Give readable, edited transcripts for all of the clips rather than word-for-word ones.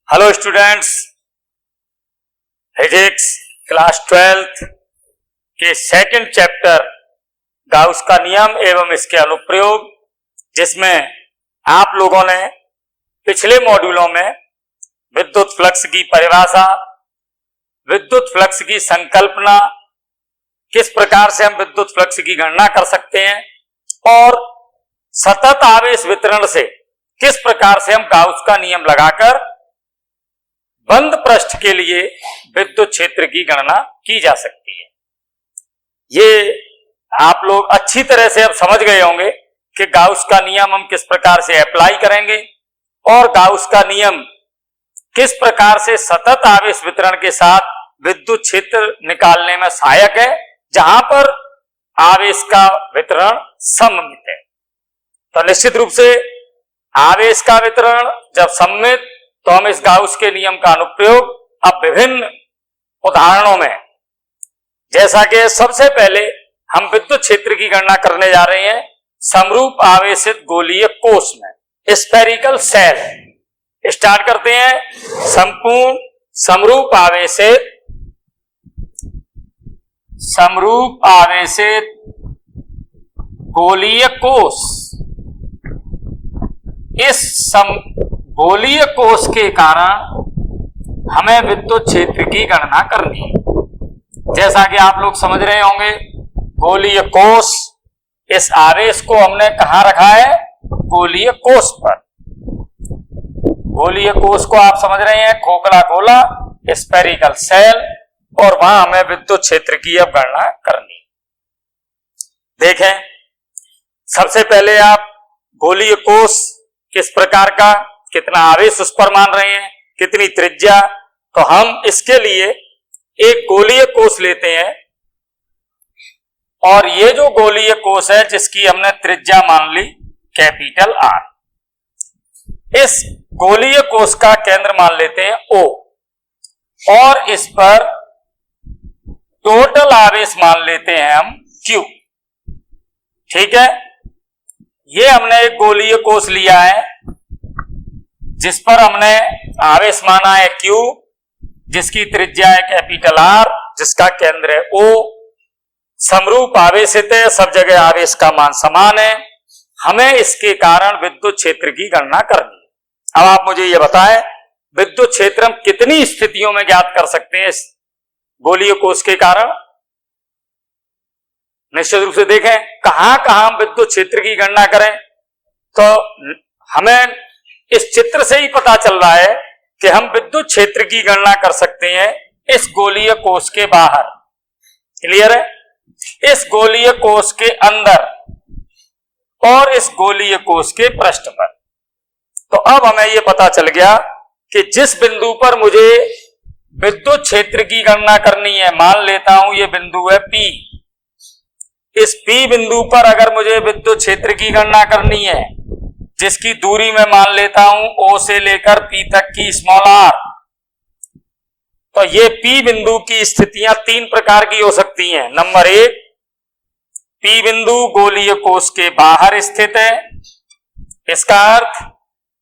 Hello students, physics class 12th के second chapter Gauss का नियम एवं इसके अनुप्रयोग, जिसमें आप लोगों ने पिछले मॉड्यूलों में विद्युत फ्लक्स की परिभाषा, विद्युत फ्लक्स की संकल्पना, किस प्रकार से हम विद्युत फ्लक्स की गणना कर सकते हैं और सतत आवेश वितरण से किस प्रकार से हम गाउस का नियम लगाकर बंद पृष्ठ के लिए विद्युत क्षेत्र की गणना की जा सकती है। ये आप लोग अच्छी तरह से अब समझ गए होंगे कि गाउस का नियम हम किस प्रकार से अप्लाई करेंगे और गाउस का नियम किस प्रकार से सतत आवेश वितरण के साथ विद्युत क्षेत्र निकालने में सहायक है, जहां पर आवेश का वितरण सममित है। तो निश्चित रूप से आवेश का वितरण जब सममित, तो हम इस गाउस के नियम का अनुप्रयोग अब विभिन्न उदाहरणों में, जैसा कि सबसे पहले हम विद्युत क्षेत्र की गणना करने जा रहे हैं समरूप आवेशित गोलीय कोश में, स्फेरिकल सेल। स्टार्ट करते हैं। संपूर्ण समरूप आवेशित गोलीय कोश। इस गोलीय कोश के कारण हमें विद्युत क्षेत्र की गणना करनी है। जैसा कि आप लोग समझ रहे होंगे, गोलीय कोश, इस आवेश को हमने कहां रखा है? गोलीय कोश पर। गोलीय कोश को आप समझ रहे हैं, खोखला गोला, स्फेरिकल सेल, और वहां हमें विद्युत क्षेत्र की अब गणना करनी है। देखें, सबसे पहले आप गोलीय कोश किस प्रकार का, कितना आवेश उस पर मान रहे हैं, कितनी त्रिज्या, तो हम इसके लिए एक गोलीय कोश लेते हैं और ये जो गोलीय कोश है जिसकी हमने त्रिज्या मान ली कैपिटल R, इस गोलीय कोश का केंद्र मान लेते हैं O और इस पर टोटल आवेश मान लेते हैं हम Q। ठीक है, ये हमने एक गोलीय कोश लिया है जिस पर हमने आवेश माना है Q, जिसकी त्रिज्या है कैपिटल R, जिसका केंद्र है O। समरूप आवेशित है, सब जगह आवेश का मान समान है। हमें इसके कारण विद्युत क्षेत्र की गणना करनी है। अब आप मुझे ये बताएं, विद्युत क्षेत्र हम कितनी स्थितियों में ज्ञात कर सकते हैं इस गोलीय कोश के कारण? निश्चित रूप से देखें, कहां कहां हम विद्युत क्षेत्र की गणना करें, तो हमें इस चित्र से ही पता चल रहा है कि हम विद्युत क्षेत्र की गणना कर सकते हैं इस गोलीय कोश के बाहर। क्लियर है? इस गोलीय कोश के अंदर और इस गोलीय कोश के पृष्ठ पर। तो अब हमें यह पता चल गया कि जिस बिंदु पर मुझे विद्युत क्षेत्र की गणना करनी है, मान लेता हूं ये बिंदु है P। इस P बिंदु पर अगर मुझे विद्युत क्षेत्र की गणना करनी है, जिसकी दूरी मैं मान लेता हूं O से लेकर P तक की स्मॉल r, तो ये P बिंदु की स्थितियां तीन प्रकार की हो सकती हैं। नंबर 1, P बिंदु गोलीय कोश के बाहर स्थित है, इसका अर्थ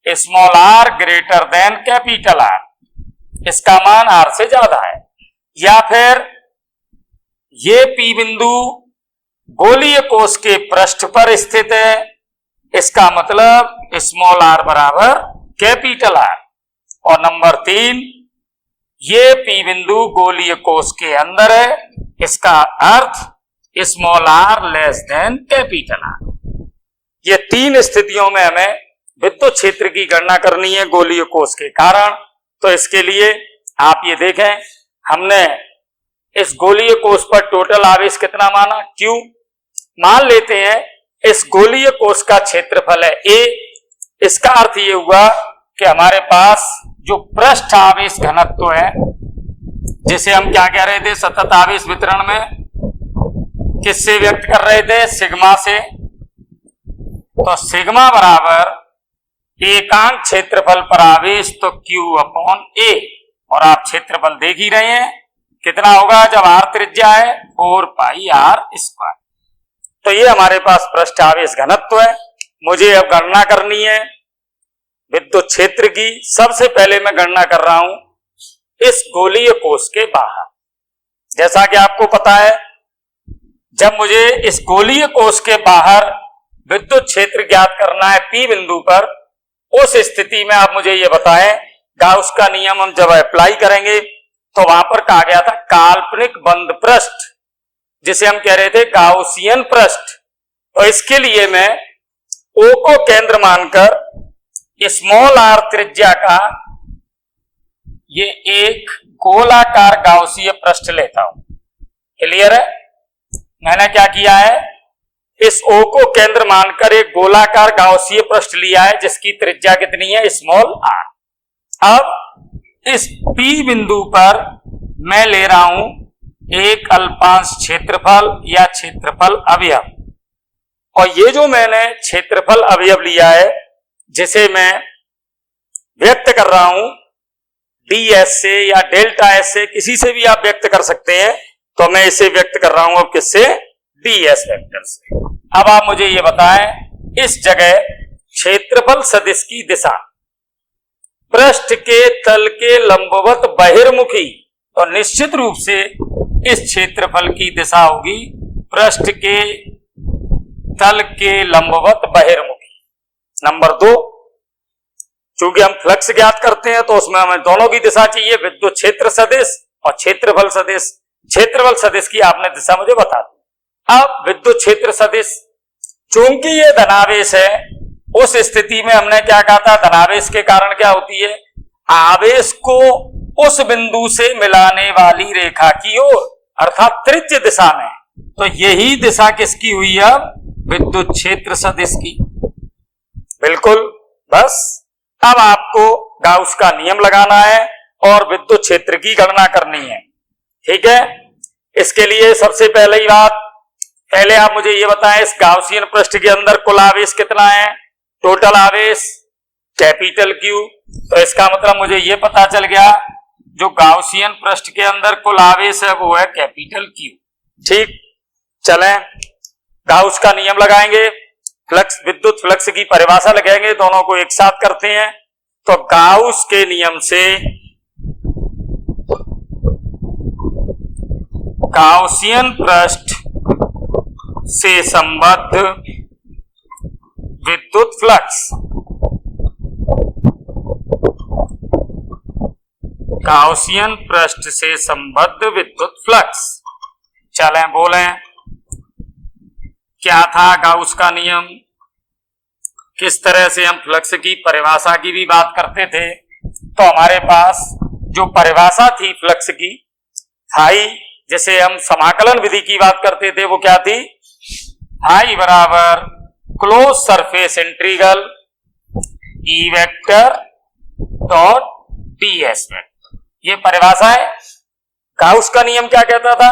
small r greater than capital R, इसका मान R से ज्यादा है। या फिर ये P बिंदु गोलीय कोश के पृष्ठ पर स्थित है, इसका मतलब स्मॉल r बराबर कैपिटल R। और नंबर 3, ये P बिंदु गोलीय कोश के अंदर है, इसका अर्थ small r less than capital R। ये तीन स्थितियों में हमें विद्युत क्षेत्र की गणना करनी है गोलीय कोश के कारण। तो इसके लिए आप ये देखें, हमने इस गोलीय कोश पर टोटल आवेश कितना माना? Q। मान लेते हैं इस गोलीय कोश का क्षेत्रफल है A। इसका अर्थ ये हुआ कि हमारे पास जो पृष्ठ आवेश घनत्व है, जिसे हम क्या कह रहे थे सतत आवेश वितरण में, किससे व्यक्त कर रहे थे? सिग्मा से। तो सिग्मा बराबर एकांक क्षेत्रफल पर आवेश, तो Q/A। और आप क्षेत्रफल देख ही रहे हैं कितना होगा जब R त्रिज्या है, 4πr²। तो ये हमारे पास पृष्ठ आवेश घनत्व है। मुझे अब गणना करनी है विद्युत क्षेत्र की सबसे पहले मैं गणना कर रहा हूं इस गोलीय कोश के बाहर। जैसा कि आपको पता है, जब मुझे इस गोलीय कोश के बाहर विद्युत क्षेत्र ज्ञात करना है P बिंदु पर, उस स्थिति में आप मुझे ये बताएं, गाउस का नियम हम जब अप्लाई करेंगे तो वहां पर कहा गया था काल्पनिक बंद पृष्ठ, जिसे हम कह रहे थे गाउसियन पृष्ठ। तो इसके लिए मैं O को केंद्र मानकर स्मॉल r त्रिज्या का ये एक गोलाकार गाउसीय पृष्ठ लेता हूं। क्लियर है? मैंने क्या किया है, इस O को केंद्र मानकर एक गोलाकार गाउसीय पृष्ठ लिया है जिसकी त्रिज्या कितनी है, स्मॉल r। अब इस P बिंदु पर मैं ले रहा हूं एक अल्पांश क्षेत्रफल या क्षेत्रफल अवयव, और ये जो मैंने क्षेत्रफल अवयव लिया है जिसे मैं व्यक्त कर रहा हूं ds से या डेल्टा s से, किसी से भी आप व्यक्त कर सकते हैं, तो मैं इसे व्यक्त कर रहा हूं अब किससे, ds वेक्टर से। अब आप मुझे ये बताएं, इस जगह क्षेत्रफल सदिश की दिशा पृष्ठ के तल के लंबवत बहिर्मुखी, तो निश्चित रूप से इस क्षेत्रफल की दिशा होगी पृष्ठ के तल के लंबवत बहिर्मुखी। नंबर 2, चूंकि हम फ्लक्स ज्ञात करते हैं तो उसमें हमें दोनों की दिशा चाहिए, विद्युत क्षेत्र सदिश और क्षेत्रफल सदिश। क्षेत्रफल सदिश की आपने दिशा मुझे बता दी। अब विद्युत क्षेत्र सदिश, चूंकि ये धनावेश है, उस स्थिति में हमने क्या कहा था, धनावेश के कारण क्या होती है, आवेश को उस बिंदु से मिलाने वाली रेखा की ओर, अर्थात त्रिज्य दिशा में। तो यही दिशा किसकी हुई, अब विद्युत क्षेत्र सदिश की। बिल्कुल, बस अब आपको गाउस का नियम लगाना है और विद्युत क्षेत्र की गणना करनी है। ठीक है, इसके लिए सबसे पहले बात, पहले आप मुझे ये बताएं, इस गाउसियन पृष्ठ के अंदर कुल आवेश कितना है, टोटल आवेश कैपिटल Q। तो इसका मतलब मुझे ये पता चल गया जो गाउसियन पृष्ठ के अंदर कुल आवेश है वो है कैपिटल Q। ठीक, चलें गाउस का नियम लगाएंगे, फ्लक्स, विद्युत फ्लक्स की परिभाषा लगाएंगे, दोनों को एक साथ करते हैं। तो गाउस के नियम से गाउसियन पृष्ठ से संबद्ध विद्युत फ्लक्स, गाउसियन पृष्ठ से संबद्ध विद्युत फ्लक्स। चलें बोलें, क्या था गाउस का नियम, किस तरह से हम फ्लक्स की परिभाषा की भी बात करते थे। तो हमारे पास जो परिभाषा थी फ्लक्स की, हाई, जैसे हम समाकलन विधि की बात करते थे, वो क्या थी, हाई बराबर close surface integral E vector dot ds vector. ये परिभाषा है। गाउस का नियम क्या कहता था,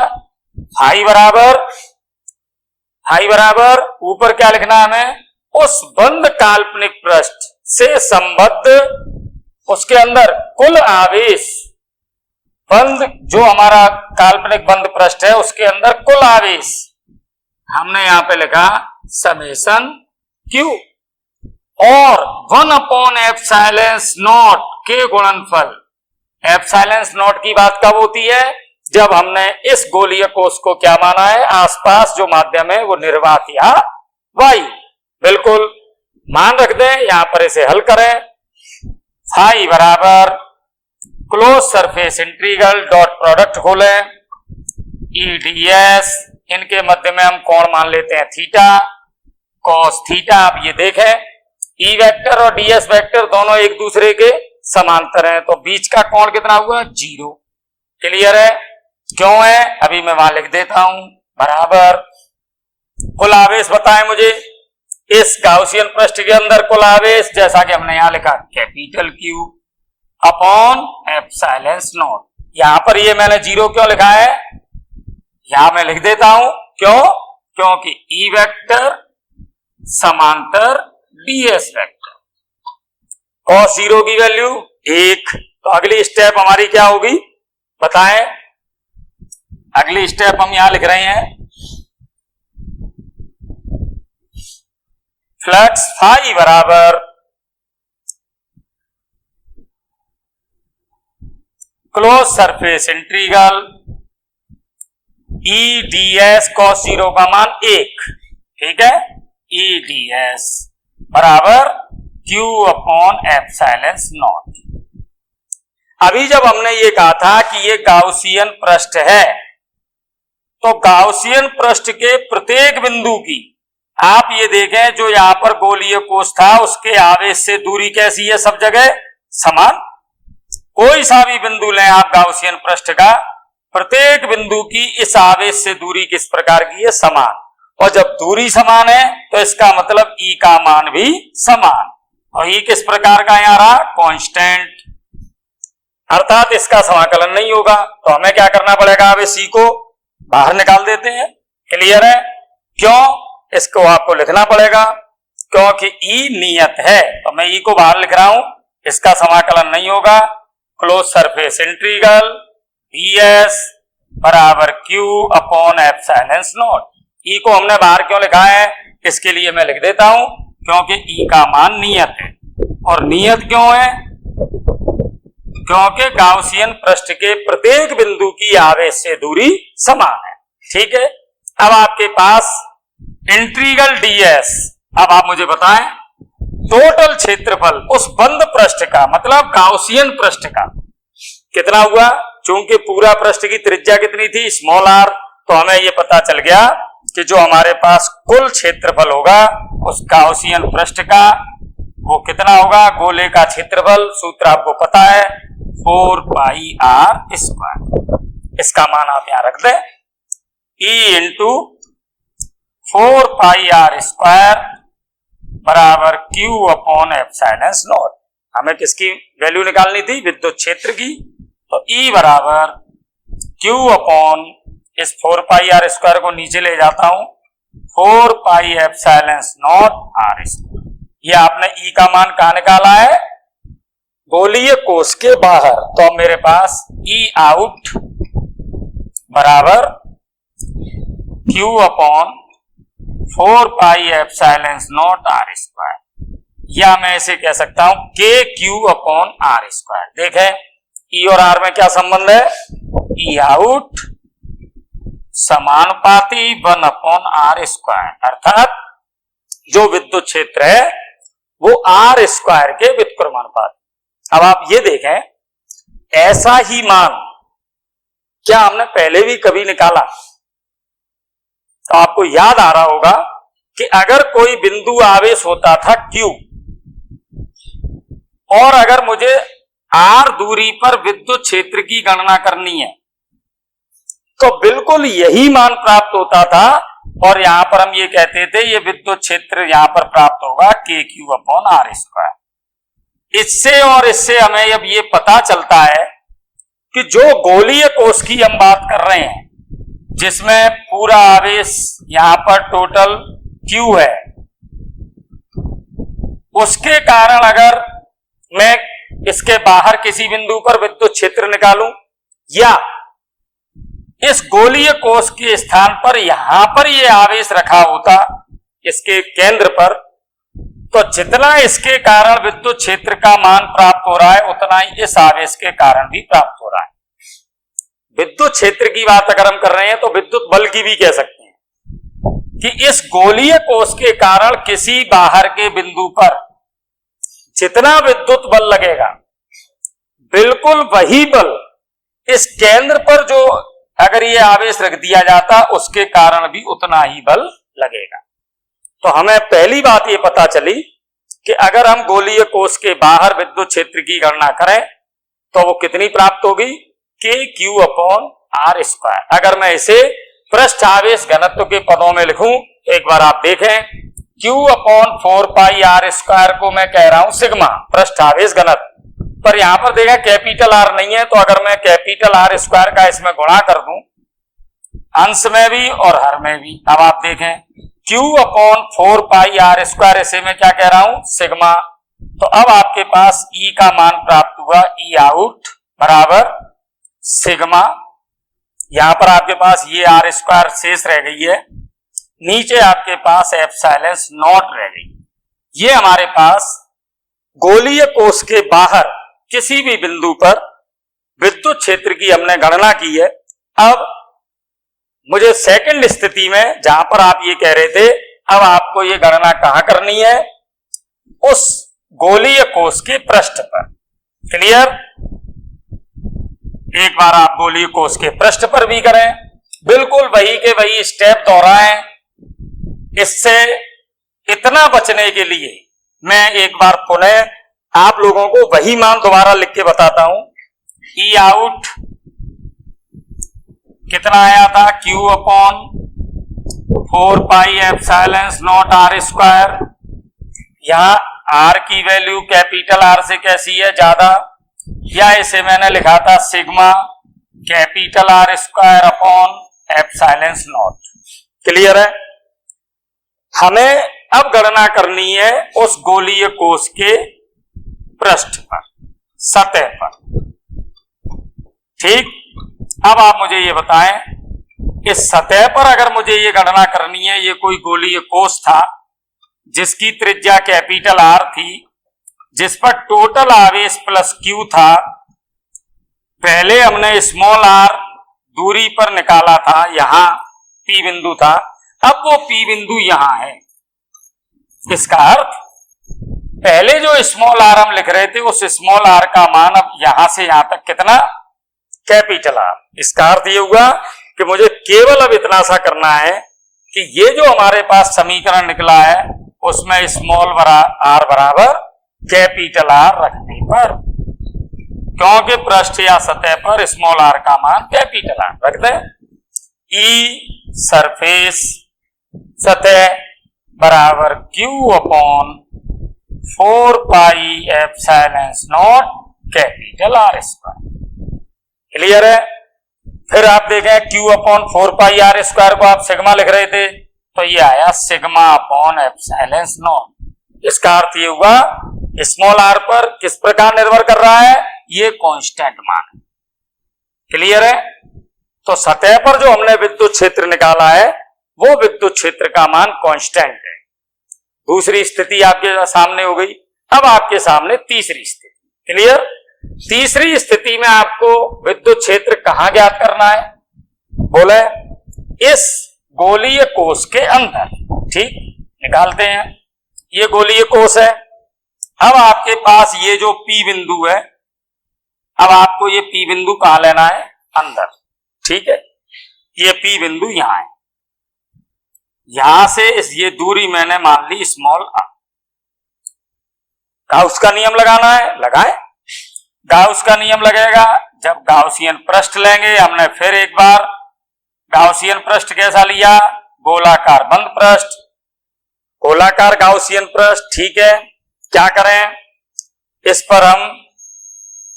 हाई बराबर ऊपर क्या लिखना है हमें, उस बंद काल्पनिक पृष्ठ से संबद्ध, उसके अंदर कुल आवेश, बंद जो हमारा काल्पनिक बंद पृष्ठ है उसके अंदर कुल आवेश हमने यहां पे लिखा समेशन Q, और 1/ε0 के गुणनफल। ε0 की बात कब होती है, जब हमने इस गोलीय कोश को क्या माना है, आसपास जो माध्यम है वो निर्वात या वायु। बिल्कुल मान रख दें, यहां पर इसे हल करें, फाई बराबर close surface integral dot product खोलें EDS, इनके मध्य में हम कोण मान लेते हैं थीटा, कॉस थीटा। आप ये देखें E वेक्टर और DS वेक्टर दोनों एक दूसरे के समांतर हैं, तो बीच का कोण कितना हुआ, 0। क्लियर है, क्यों है, अभी मैं वहां लिख देता हूं, बराबर कुल आवेश बताएं मुझे इस गाउसियन पृष्ठ के अंदर कुल आवेश, जैसा कि हमने यहां लिखा कैपिटल Q अपॉन ε0। यहां पर ये मैंने 0 क्यों लिखा है, यहां मैं लिख देता हूं, क्यों, क्योंकि E वेक्टर समांतर DS वेक्टर, cos 0 की वैल्यू 1। तो अगली स्टेप हमारी क्या होगी बताएं, अगली स्टेप हम यहां लिख रहे हैं, फ्लक्स फाई बराबर close surface integral E D S cos 0 का मान 1, ठीक है, ई डी एस बराबर Q अपॉन एप्सिलॉन नॉट। अभी जब हमने ये कहा था कि ये गाउसियन पृष्ठ है, तो गाउसियन पृष्ठ के प्रत्येक बिंदु की आप ये देखें, जो यहां पर गोलीय कोष था उसके आवेश से दूरी कैसी है, सब जगह समान। कोई सा भी बिंदु लें आप गाउसियन पृष्ठ का, प्रत्येक बिंदु की इस आवेश से दूरी किस प्रकार की है, समान। और जब दूरी समान है तो इसका मतलब ई का मान भी समान, और ई किस प्रकार का यहां रहा, कांस्टेंट, अर्थात इसका समाकलन नहीं होगा। तो हमें क्या करना पड़ेगा, अब इस ई को बाहर निकाल देते हैं। क्लियर है? क्यों? इसको आपको लिखना पड़ेगा, क्योंकि ई नियत है, तो मैं ई को बाहर लिख रहा हूं, इसका समाकलन नहीं होगा। क्लोज सरफेस इंटीग्रल ds बराबर Q अपॉन एप्सिलॉन नॉट। ई को हमने बाहर क्यों लिखा है, इसके लिए मैं लिख देता हूं, क्योंकि ई का मान नियत है। और नियत क्यों है, क्योंकि गाउसियन पृष्ठ के प्रत्येक बिंदु की आवेश से दूरी समान है। ठीक है, अब आपके पास इंटीग्रल ds, अब आप मुझे बताएं टोटल क्षेत्रफल उस बंद पृष्ठ का, मतलब गाउसियन पृष्ठ का कितना हुआ। चूंकि पूरा पृष्ठ की त्रिज्या कितनी थी, स्मॉल r, तो हमें यह पता चल गया कि जो हमारे पास कुल क्षेत्रफल होगा उस गाउसियन पृष्ठ का वो कितना होगा, गोले का क्षेत्रफल, सूत्र आपको पता है 4 पाई r स्क्वायर। इसका मान आप यहां रख दें, E इंटू 4 पाई r स्क्वायर बराबर Q अपॉन एप्सिलॉन नॉट। हमें किसकी वैल्यू निकालनी थी, विद्युत क्षेत्र की, तो E बराबर Q अपॉन इस 4 पाई r स्क्वायर को नीचे ले जाता हूं, 4 pi epsilon not r square. ये आपने E का मान कहां निकाला है, गोलीय कोष के बाहर। तो अब मेरे पास E आउट बराबर Q upon 4 pi epsilon not r square, या मैं इसे कह सकता हूं KQ अपॉन r स्क्वायर। देखें E और R में क्या संबंध है, E आउट समानुपाती 1 अपॉन r स्क्वायर, अर्थात जो विद्युत क्षेत्र है वो r स्क्वायर के व्युत्क्रमानुपाती। अब आप ये देखें, ऐसा ही मान क्या हमने पहले भी कभी निकाला, तो आपको याद आ रहा होगा कि अगर कोई बिंदु आवेश होता था Q, और अगर मुझे r दूरी पर विद्युत क्षेत्र की गणना करनी है, तो बिल्कुल यही मान प्राप्त होता था, और यहां पर हम ये कहते थे ये विद्युत क्षेत्र यहां पर प्राप्त होगा KQ अपॉन r स्क्वायर। इससे और इससे हमें अब ये पता चलता है कि जो गोलीय कोष की हम बात कर रहे हैं, जिसमें पूरा आवेश यहां पर टोटल Q है, उसके कारण अगर मैं इसके बाहर किसी बिंदु पर विद्युत क्षेत्र निकालूं, या इस गोलीय कोष के स्थान पर यहां पर यह आवेश रखा होता इसके केंद्र पर, तो जितना इसके कारण विद्युत क्षेत्र का मान प्राप्त हो रहा है उतना ही इस आवेश के कारण भी प्राप्त हो रहा है। विद्युत क्षेत्र की बात अगर हम कर रहे हैं तो विद्युत बल की भी कह सकते हैं कि इस गोलीय कोष के कारण किसी बाहर के बिंदु पर जितना विद्युत बल लगेगा, बिल्कुल वही बल इस केंद्र पर जो अगर ये आवेश रख दिया जाता उसके कारण भी उतना ही बल लगेगा। तो हमें पहली बात ये पता चली कि अगर हम गोलीय कोष के बाहर विद्युत क्षेत्र की गणना करें तो वो कितनी प्राप्त होगी, KQ अपॉन r स्क्वायर। अगर मैं इसे पृष्ठ आवेश घनत्व के पदों में लिखूं, एक बार आप देखें, Q अपॉन 4 पाई r स्क्वायर को मैं कह रहा हूं सिग्मा, पृष्ठ आवेश घनत्व, पर यहां पर देखा कैपिटल R नहीं है, तो अगर मैं कैपिटल R स्क्वायर का इसमें गुणा कर दूं अंश में भी और हर में भी, अब आप देखें Q अपॉन 4 पाई r स्क्वायर, इसे मैं क्या कह रहा हूं, सिग्मा। तो अब आपके पास E का मान प्राप्त हुआ, E आउट बराबर सिग्मा, यहां पर आपके पास ये r स्क्वायर शेष रह गई है, नीचे आपके पास एप्सिलॉन नॉट रह गई। ये हमारे पास गोलीय कोष के बाहर किसी भी बिंदु पर विद्युत क्षेत्र की हमने गणना की है। अब मुझे सेकंड स्थिति में, जहां पर आप ये कह रहे थे, अब आपको ये गणना कहां करनी है? उस गोलीय कोश के पृष्ठ पर। क्लियर? एक बार आप गोलीय कोश के पृष्ठ पर भी करें, बिल्कुल वही के वही स्टेप दोहराएं। इससे इतना बचने के लिए मैं एक बार पुनः आप लोगों को वही मान दोबारा लिख के बताता हूं। ई आउट कितना आया था? Q upon 4 pi epsilon not R square. यहां R की वैल्यू कैपिटल R से कैसी है? ज्यादा, या इसे मैंने लिखा था sigma capital R square upon epsilon not. Clear है? हमें अब गणना करनी है उस गोलीय कोश के पृष्ठ पर, सतह पर। ठीक, अब आप मुझे ये बताएं, इस सतह पर अगर मुझे ये गणना करनी है, ये कोई गोलीय कोश था जिसकी त्रिज्या कैपिटल R थी, जिस पर टोटल आवेश प्लस Q था। पहले हमने स्मॉल r दूरी पर निकाला था, यहां P बिंदु था, अब वो P बिंदु यहां है। इसका अर्थ पहले जो स्मॉल r हम लिख रहे थे, उस स्मॉल r का मान अब यहां से यहां तक कितना? Capital R। इसका अर्थ ये हुआ कि मुझे केवल अब इतना सा करना है कि ये जो हमारे पास समीकरण निकला है, उसमें स्मॉल r बराबर कैपिटल R रखने पर, क्योंकि पृष्ठ या सतह पर स्मॉल r का मान कैपिटल R रख दें। ई सरफेस सतह बराबर Q upon 4 pi epsilon not capital R square. Clear है? फिर आप देखें Q अपॉन 4 पाई R स्क्वायर को आप सिग्मा लिख रहे थे, तो ये आया सिग्मा अपॉन एप्सिलॉन नॉट। इसका अर्थ ये हुआ स्मॉल r पर किस प्रकार निर्भर कर रहा है? ये कांस्टेंट मान है। क्लियर है? तो सतह पर जो हमने विद्युत क्षेत्र निकाला है, वो विद्युत क्षेत्र का मान कांस्टेंट है। दूसरी स्थिति आपके सामने हो गई। अब आपके सामने तीसरी स्थिति। क्लियर? तीसरी स्थिति में आपको विद्युत क्षेत्र कहां ज्ञात करना है? बोले इस गोलीय कोश के अंदर। ठीक, निकालते हैं। ये गोलीय कोश है। अब आपके पास ये जो P बिंदु है, अब आपको ये P बिंदु कहां लेना है? अंदर। ठीक है, ये P बिंदु यहां है। यहां से ये दूरी मैंने मान ली स्मॉल r। गाउस का नियम लगाना है, लगाएं। गाउस का नियम लगेगा जब गाउसियन पृष्ठ लेंगे। हमने फिर एक बार गाउसियन पृष्ठ कैसा लिया? गोलाकार बंद पृष्ठ, गोलाकार गाउसियन पृष्ठ। ठीक है, क्या करें? इस पर हम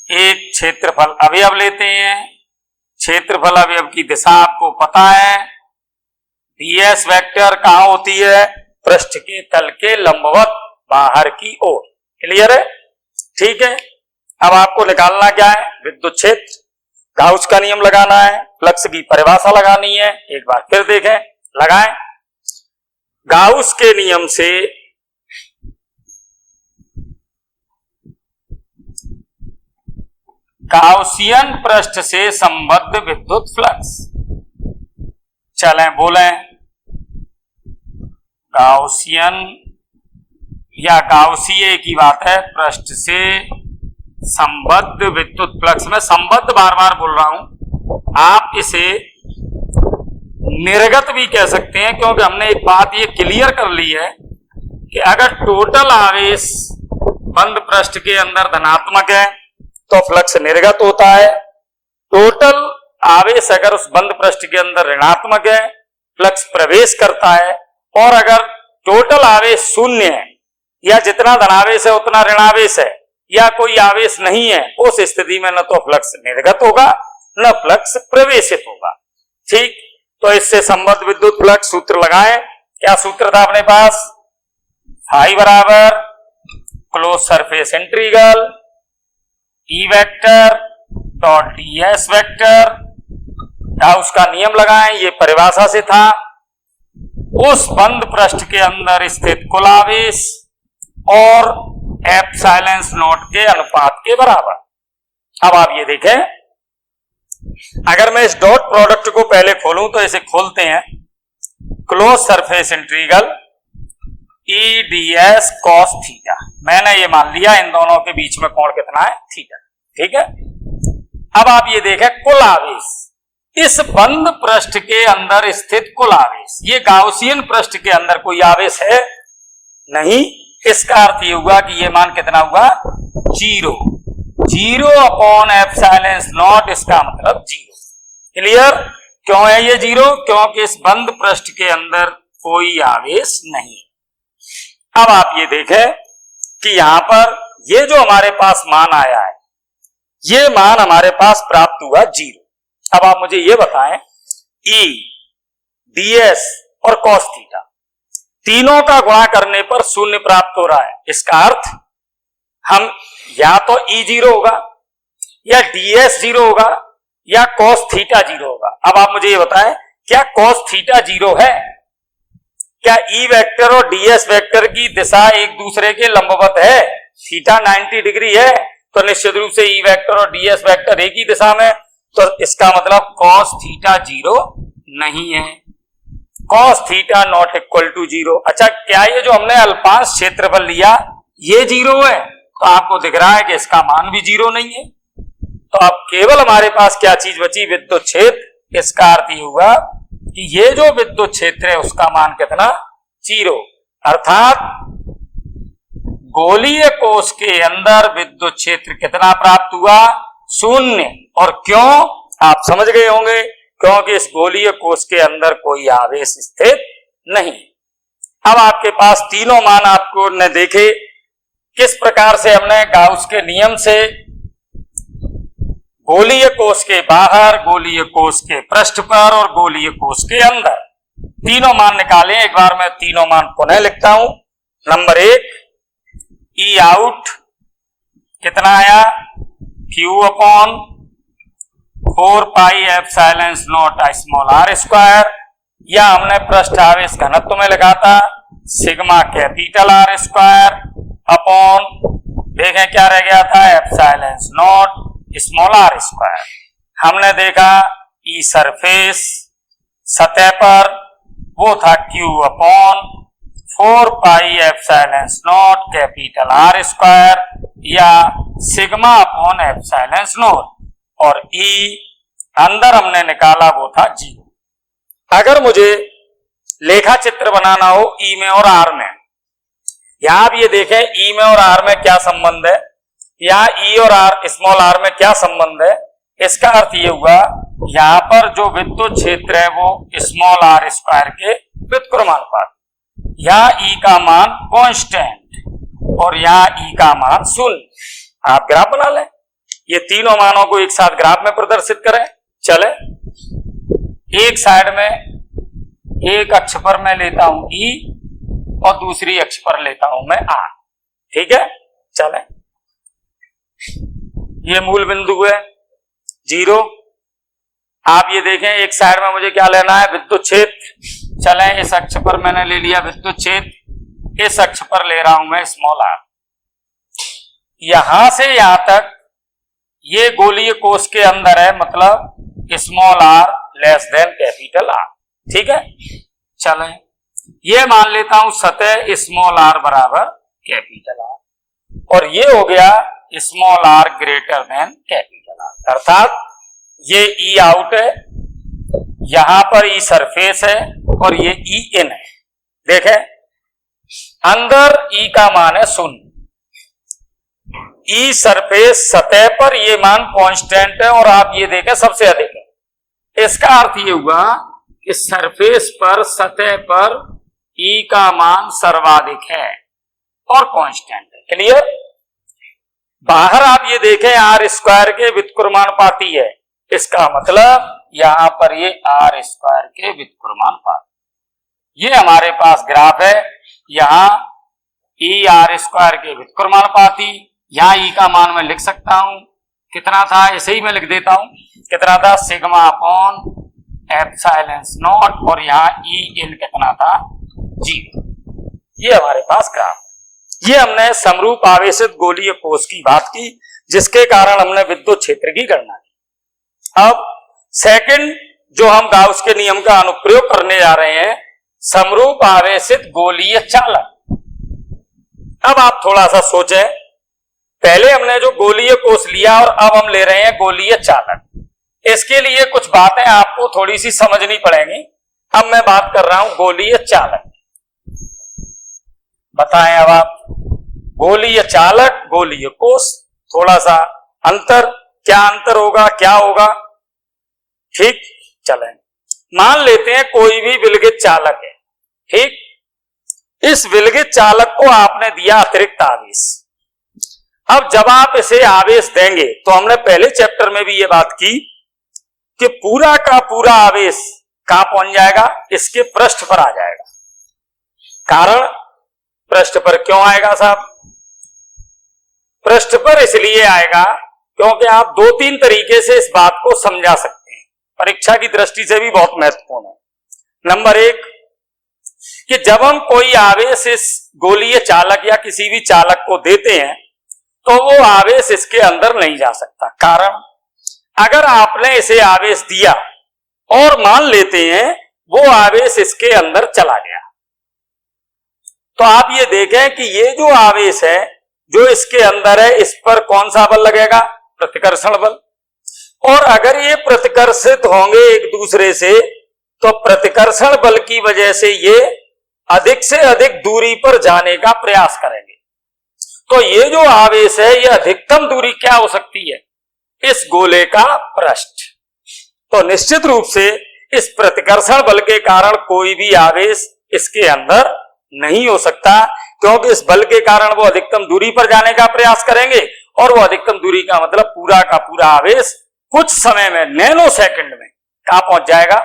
एक क्षेत्रफल अवयव लेते हैं। क्षेत्रफल अवयव की दिशा आपको पता है, ds वेक्टर कहां होती है? पृष्ठ के तल के लंबवत बाहर की ओर। क्लियर है? ठीक है, अब आपको निकालना क्या है? विद्युत क्षेत्र। गाउस का नियम लगाना है, फ्लक्स की परिभाषा लगानी है। एक बार फिर देखें, लगाएं। गाउस के नियम से गाउसियन पृष्ठ से संबद्ध विद्युत फ्लक्स। चलें बोलें, गाउसियन या गाउसीय की बात है, पृष्ठ से संबद्ध विद्युत फ्लक्स। में संबद्ध बार बार बोल रहा हूं, आप इसे निर्गत भी कह सकते हैं, क्योंकि हमने एक बात ये क्लियर कर ली है कि अगर टोटल आवेश बंद पृष्ठ के अंदर धनात्मक है तो फ्लक्स निर्गत होता है। टोटल आवेश अगर उस बंद पृष्ठ के अंदर ऋणात्मक है, फ्लक्स प्रवेश करता है। और अगर टोटल आवेश शून्य है, या जितना धनावेश है उतना ऋणावेश है, या कोई आवेश नहीं है, उस स्थिति में न तो फ्लक्स निर्गत होगा न फ्लक्स प्रवेशित होगा। ठीक, तो इससे संबद्ध विद्युत फ्लक्स सूत्र लगाएं। क्या सूत्र था अपने पास? फाई बराबर close surface integral E vector dot ds vector. Gauss का नियम लगाएं, ये परिभाषा से था, उस बंद पृष्ठ के अंदर स्थित कुल आवेश और एप्सिलॉन नॉट के अनुपात के बराबर। अब आप ये देखें, अगर मैं इस डॉट प्रोडक्ट को पहले खोलूं तो इसे खोलते हैं, close surface integral E D S cos theta. मैंने ये मान लिया इन दोनों के बीच में कोण कितना है, थीटा। ठीक है, अब आप ये देखें कुल आवेश, इस बंद पृष्ठ के अंदर स्थित कुल आवेश, ये गाउसियन पृष्ठ के अंदर कोई आवेश है नहीं। इसका अर्थ ये हुआ कि ये मान कितना हुआ, 0, 0/ε0, इसका मतलब 0। क्लियर? क्यों है ये 0? क्योंकि इस बंद पृष्ठ के अंदर कोई आवेश नहीं। अब आप ये देखें कि यहां पर ये जो हमारे पास मान आया है, ये मान हमारे पास प्राप्त हुआ 0। अब आप मुझे ये बताएं, ई, डीएस और कॉस थीटा तीनों का गुणा करने पर 0 प्राप्त हो रहा है। इसका अर्थ हम या तो ई 0 होगा, या डीएस 0 होगा, या कॉस थीटा 0 होगा। अब आप मुझे ये बताएं, क्या कॉस थीटा 0 है? क्या ई वेक्टर और डीएस वेक्टर की दिशा एक दूसरे के लंबवत है? थीटा 90 डिग्री है तो निश्चित रूप से ई वेक्टर और डीएस वेक्टर एक ही दिशा में, तो इसका मतलब कॉस थीटा 0 नहीं है। Cos theta not equal to 0। अच्छा, क्या ये जो हमने अल्पांश क्षेत्रफल लिया ये 0 है? तो आपको दिख रहा है कि इसका मान भी 0 नहीं है। तो अब केवल हमारे पास क्या चीज बची, विद्युत क्षेत्र। इसका अर्थ ये हुआ कि ये जो विद्युत क्षेत्र है उसका मान कितना, 0। अर्थात गोलीय कोश के अंदर विद्युत क्षेत्र कितना प्राप्त हुआ, 0। और क्यों, आप समझ गए होंगे, क्योंकि इस गोलीय कोश के अंदर कोई आवेश स्थित नहीं। अब आपके पास तीनों मान आपको ने देखे, किस प्रकार से हमने गाउस के नियम से गोलीय कोश के बाहर, गोलीय कोश के पृष्ठ पर और गोलीय कोश के अंदर तीनों मान निकाले। एक बार मैं तीनों मान पुनः लिखता हूं। नंबर 1, ई आउट कितना आया, Q/4πε0 या हमने पृष्ठ आवेश घनत्व में लिखा था sigma capital R square upon, देखें क्या रह गया था, ε0 स्मॉल r स्क्वायर। हमने देखा ई सरफेस सतह पर वो था Q/4πε0 कैपिटल R स्क्वायर या सिग्मा अपॉन ε0, और ई अंदर हमने निकाला वो था 0। अगर मुझे लेखा चित्र बनाना हो ई में और आर में, यहां आप ये देखें ई में और आर में क्या संबंध है, यहाँ ई और आर स्मॉल आर में क्या संबंध है। इसका अर्थ ये हुआ, यहां पर जो विद्युत क्षेत्र है वो स्मॉल r स्क्वायर के व्युत्क्रमानुपात, यहाँ ई का मान कांस्टेंट और यहाँ ई का मान 0। आप ग्राफ बना लें, ये तीनों मानों को एक साथ ग्राफ में प्रदर्शित करें। चले, एक साइड में एक अक्ष पर मैं लेता हूं ई और दूसरी अक्ष पर लेता हूं मैं आर। ठीक है, चले, ये मूल बिंदु है 0। आप ये देखें एक साइड में मुझे क्या लेना है, विद्युत क्षेत्र। चलें, इस अक्ष पर मैंने ले लिया विद्युत क्षेत्र, इस अक्ष पर ले रहा हूं मैं स्मॉल आर। यहां से यहां तक ये गोलीय कोश के अंदर है, मतलब small are less than capital R. ठीक है, चलें, ये मान लेता हूं सतह स्मॉल आर बराबर कैपिटल आर, और ये हो गया small R greater than capital R. अर्थात ये ई आउट है, यहां पर ई सरफेस है और ये ई इन है। देखें, अंदर ई का मान है 0, ई सरफेस सतह पर ये मान कांस्टेंट है, और आप ये देखें सबसे अधिक है। इसका अर्थ ये हुआ कि सरफेस पर, सतह पर ई का मान सर्वाधिक है और कांस्टेंट है। क्लियर? बाहर आप ये देखें आर स्क्वायर के व्युत्क्रमानुपाती है, इसका मतलब यहां पर ये आर स्क्वायर के व्युत्क्रमानुपाती। ये हमारे पास ग्राफ है, यहां ई आर स्क्वायर के व्युत्क्रमानुपाती, यहां ई का मान मैं लिख सकता हूं, कितना था, ऐसे ही मैं लिख देता हूं, कितना था, सिग्मा अपॉन ε0, और यहां ई इन कितना था, 0। ये हमारे पास ग्राफ। ये हमने समरूप आवेशित गोलीय कोश की बात की, जिसके कारण हमने विद्युत क्षेत्र की गणना की। अब सेकंड जो हम गाउस के नियम का अनुप्रयोग करने जा रहे हैं, समरूप आवेशित गोलीय चालक। अब आप थोड़ा सा सोचें, पहले हमने जो गोलीय कोष लिया और अब हम ले रहे हैं गोलीय चालक। इसके लिए कुछ बातें आपको थोड़ी सी समझनी पड़ेंगी। अब मैं बात कर रहा हूं गोलीय चालक। बताएं अब आप, गोलीय चालक, गोलीय कोष, थोड़ा सा अंतर, क्या अंतर होगा, क्या होगा? ठीक, चलें। मान लेते हैं कोई भी विलगित चालक है, ठीक। इस विलगित चालक को आपने दिया अतिरिक्त आवेश। अब जब आप इसे आवेश देंगे, तो हमने पहले चैप्टर में भी ये बात की कि पूरा का पूरा आवेश कहां पहुंच जाएगा? इसके पृष्ठ पर आ जाएगा। कारण पृष्ठ पर क्यों आएगा साहब? पृष्ठ पर इसलिए आएगा क्योंकि आप दो तीन तरीके से इस बात को समझा सकते हैं, परीक्षा की दृष्टि से भी बहुत महत्वपूर्ण है। नंबर एक, कि जब हम कोई आवेश इस गोलीय चालक या किसी भी चालक को देते हैं, तो वो आवेश इसके अंदर नहीं जा सकता। कारण, अगर आपने इसे आवेश दिया और मान लेते हैं वो आवेश इसके अंदर चला गया, तो आप ये देखें कि ये जो आवेश है जो इसके अंदर है, इस पर कौन सा बल लगेगा? प्रतिकर्षण बल। और अगर ये प्रतिकर्षित होंगे एक दूसरे से, तो प्रतिकर्षण बल की वजह से ये अधिक से अधिक दूरी पर जाने का प्रयास करेंगे। तो ये जो आवेश है, ये अधिकतम दूरी क्या हो सकती है? इस गोले का पृष्ठ। तो निश्चित रूप से इस प्रतिकर्षण बल के कारण कोई भी आवेश इसके अंदर नहीं हो सकता, क्योंकि इस बल के कारण वो अधिकतम दूरी पर जाने का प्रयास करेंगे, और वो अधिकतम दूरी का मतलब पूरा का पूरा आवेश कुछ समय में, नैनो सेकंड में कहां पहुंच जाएगा?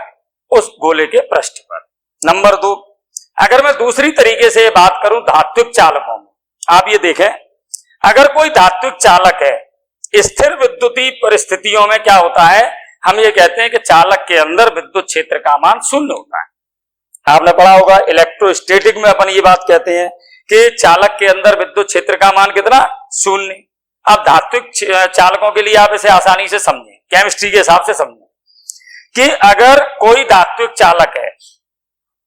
उस गोले के पृष्ठ पर। नंबर दो, अगर मैं दूसरी तरीके से बात करूं धात्विक चालकों में, आप ये देखें, अगर कोई धात्विक चालक है, स्थिर विद्युतीय परिस्थितियों में क्या होता है? हम ये कहते हैं कि चालक के अंदर विद्युत क्षेत्र का मान शून्य होता है। आपने पढ़ा होगा इलेक्ट्रोस्टैटिक में अपन ये बात कहते हैं कि चालक के अंदर विद्युत क्षेत्र का मान कितना? शून्य। अब धात्विक चालकों के लिए आप इसे आसानी से समझें, केमिस्ट्री के हिसाब से समझें कि अगर कोई धात्विक चालक है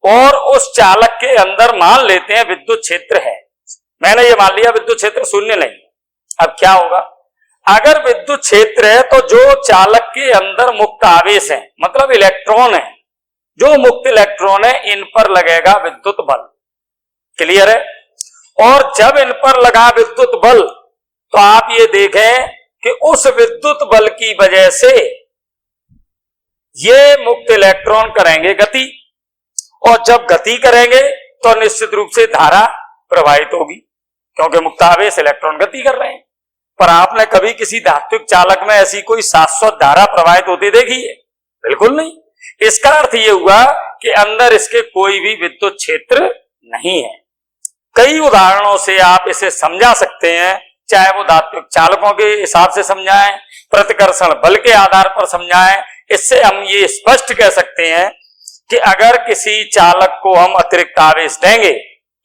और उस चालक के अंदर मान लेते हैं विद्युत क्षेत्र है, मैंने ये मान लिया विद्युत क्षेत्र शून्य नहीं। अब क्या होगा? अगर विद्युत क्षेत्र है तो जो चालक के अंदर मुक्त आवेश है, मतलब इलेक्ट्रॉन है, जो मुक्त इलेक्ट्रॉन है, इन पर लगेगा विद्युत बल। क्लियर है? और जब इन पर लगा विद्युत बल, तो आप ये देखें कि उस विद्युत बल की वजह से ये मुक्त इलेक्ट्रॉन करेंगे गति, और जब गति करेंगे तो निश्चित रूप से धारा प्रवाहित होगी, क्योंकि मुक्त आवेश इलेक्ट्रॉन गति कर रहे हैं। पर आपने कभी किसी धात्विक चालक में ऐसी कोई शाश्वत धारा प्रवाहित होती देखी है? बिल्कुल नहीं। इसका अर्थ यह हुआ कि अंदर इसके कोई भी विद्युत क्षेत्र नहीं है। कई उदाहरणों से आप इसे समझा सकते हैं, चाहे वो धात्विक चालकों के हिसाब से समझाएं, प्रतिकर्षण बल के आधार पर समझाएं। इससे हम ये स्पष्ट कह सकते हैं कि अगर किसी चालक को हम अतिरिक्त आवेश देंगे,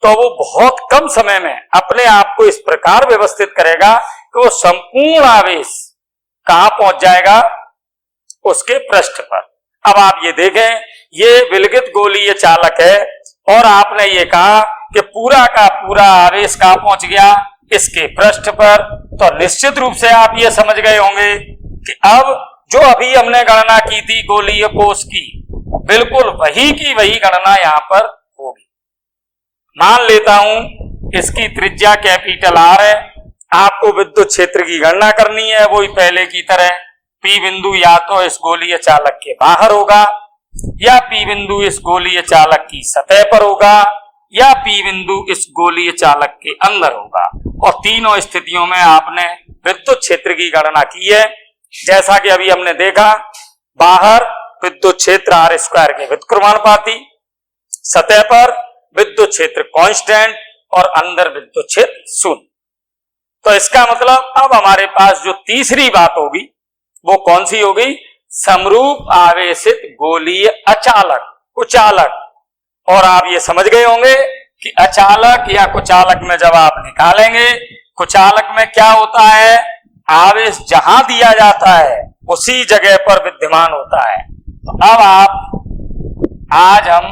तो वो बहुत कम समय में अपने आप को इस प्रकार व्यवस्थित करेगा कि वो संपूर्ण आवेश कहां पहुंच जाएगा? उसके पृष्ठ पर। अब आप ये देखें, ये विलगित गोलीय चालक है, और आपने ये कहा कि पूरा का पूरा आवेश कहां पहुंच गया? इसके पृष्ठ पर। तो निश्चित रूप से आप ये समझ गए होंगे कि अब जो अभी हमने गणना की थी गोलीय कोष की, बिल्कुल वही की वही गणना यहां पर होगी। मान लेता हूं इसकी त्रिज्या कैपिटल आर है, आपको विद्युत क्षेत्र की गणना करनी है, वही पहले की तरह। पी बिंदु या तो इस गोलीय चालक के बाहर होगा, या पी बिंदु इस गोलीय चालक की सतह पर होगा, या पी बिंदु इस गोलीय चालक के अंदर होगा। और तीनों स्थितियों में आपने विद्युत क्षेत्र की गणना की है। जैसा कि अभी हमने देखा, बाहर विद्युत क्षेत्र आर स्क्वायर के व्युत्क्रमानुपाती, सतह पर विद्युत क्षेत्र कांस्टेंट, और अंदर विद्युत क्षेत्र शून्य। तो इसका मतलब अब हमारे पास जो तीसरी बात होगी वो कौन सी होगी? समरूप आवेशित गोलीय अचालक, कुचालक। और आप ये समझ गए होंगे कि अचालक या कुचालक में जब आप निकालेंगे, कुचालक में क्या होता है? आवेश जहां दिया जाता है उसी जगह पर विद्यमान होता है। तो अब आज हम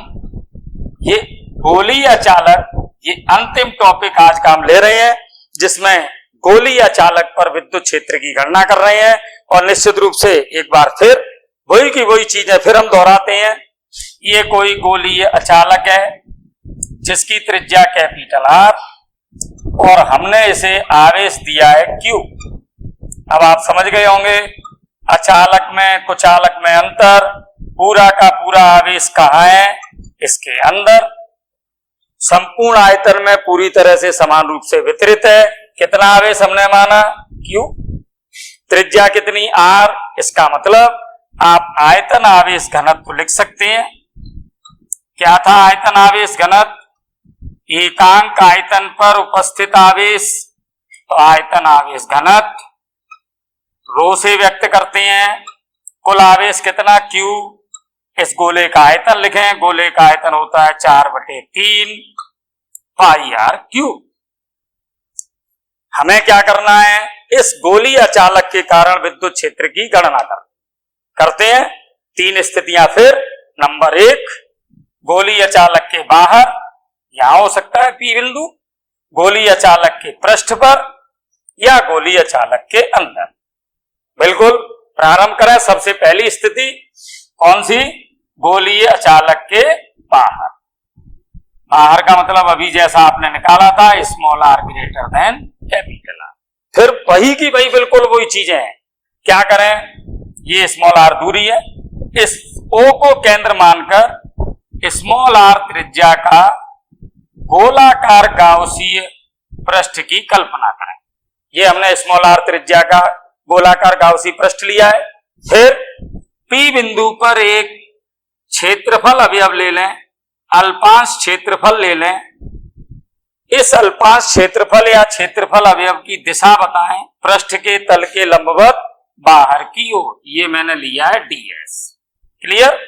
ये गोलीय चालक, ये अंतिम टॉपिक आज का हम ले रहे हैं, जिसमें गोलीय चालक पर विद्युत क्षेत्र की गणना कर रहे हैं। और निश्चित रूप से एक बार फिर वही की वही चीजें फिर हम दोहराते हैं। ये कोई गोलीय अचालक है जिसकी त्रिज्या कैपिटल R और हमने इसे आवेश दिया है Q। अब आप समझ गए होंगे अचालक में कुचालक में अंतर, पूरा का पूरा आवेश कहाँ है, इसके अंदर। संपूर्ण आयतन में पूरी तरह से समान रूप से वितरित है। कितना आवेश हमने माना Q, त्रिज्या कितनी R, इसका मतलब आप आयतन आवेश घनत्व लिख सकते हैं। क्या था आयतन आवेश घनत्व? एकांक आयतन पर उपस्थित आवेश, तो आयतन आवेश घनत्व रो से व्यक्त करते हैं। कुल आवेश कितना Q, इस गोले का आयतन लिखें, गोले का आयतन होता है 4/3 पाई R3। हमें क्या करना है, इस गोलीय चालक के कारण विद्युत क्षेत्र की गणना करते हैं। 3 स्थितियां फिर। नंबर 1, गोलीय चालक के बाहर, यहां हो सकता है P बिंदु, गोलीय चालक के पृष्ठ पर या गोलीय चालक के अंदर। बिल्कुल प्रारंभ करें। सबसे पहली स्थिति कौन सी? गोलीय चालक के बाहर। बाहर का मतलब अभी जैसा आपने निकाला था, small r greater than capital R। फिर वही की वही बिल्कुल वही चीजें हैं। क्या करें, ये स्मॉल r दूरी है, इस O को केंद्र मानकर स्मॉल r त्रिज्या का गोलाकार गाउसीय पृष्ठ की कल्पना करें। ये हमने स्मॉल r त्रिज्या का गोलाकार गाउसी पृष्ठ लिया है। फिर P बिंदु पर एक क्षेत्रफल अवयव ले लें, अल्पांश क्षेत्रफल ले लें। इस अल्पांश क्षेत्रफल या क्षेत्रफल अवयव की दिशा बताएं पृष्ठ के तल के लंबवत बाहर की ओर। ये मैंने लिया है ds। क्लियर?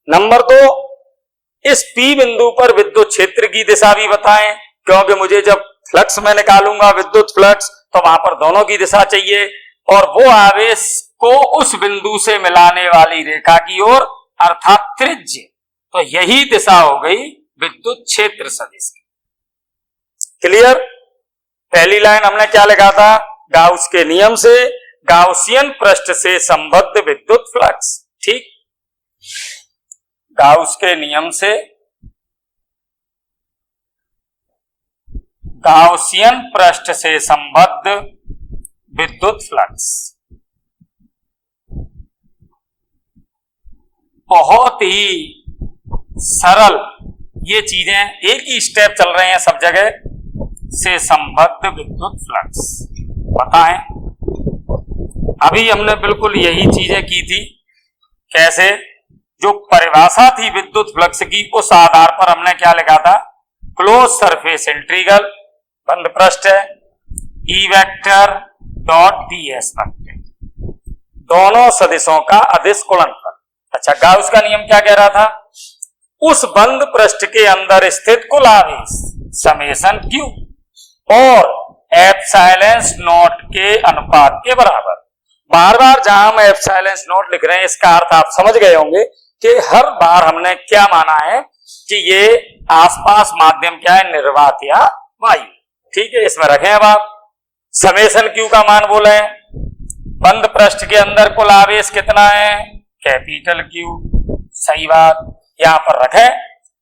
नंबर 2, इस P बिंदु पर विद्युत क्षेत्र की दिशा भी बताएं, क्योंकि मुझे जब फ्लक्स में निकालूंगा विद्युत फ्लक्स, तो वहां पर दोनों की दिशा चाहिए, और वो आवेश को उस बिंदु से मिलाने वाली रेखा की ओर, अर्थात त्रिज्य। तो यही दिशा हो गई विद्युत क्षेत्र सदिश। क्लियर? पहली लाइन हमने क्या लिखा था? गाउस के नियम से गाउसियन पृष्ठ से संबद्ध विद्युत फ्लक्स। ठीक, गाउस के नियम से गाउसियन पृष्ठ से संबद्ध विद्युत फ्लक्स। बहुत ही सरल ये चीजें, एक ही स्टेप चल रहे हैं सब जगह। से संबद्ध विद्युत फ्लक्स बताएं। अभी हमने बिल्कुल यही चीजें की थी। कैसे? जो परिभाषा थी विद्युत फ्लक्स की, उस आधार पर हमने क्या लिखा था? क्लोज सरफेस इंटीग्रल, बंद पृष्ठ है, E vector dot ds vector, दोनों सदिशों का अदिश गुणनफल। अच्छा, गाउस का नियम क्या कह रहा था? उस बंद पृष्ठ के अंदर स्थित कुल आवेश समेशन Q और एप्सिलॉन नॉट के अनुपात के बराबर। बार बार जहां हम एप्सिलॉन नॉट लिख रहे हैं, इसका अर्थ आप समझ गए होंगे कि हर बार हमने क्या माना है कि ये आसपास माध्यम क्या है, निर्वात या वायु। ठीक है, इसमें रखें। अब आप समेशन Q का मान बोले, बंद पृष्ठ के अंदर कुल आवेश कितना है? Capital Q। सही बात, यहां पर रखें।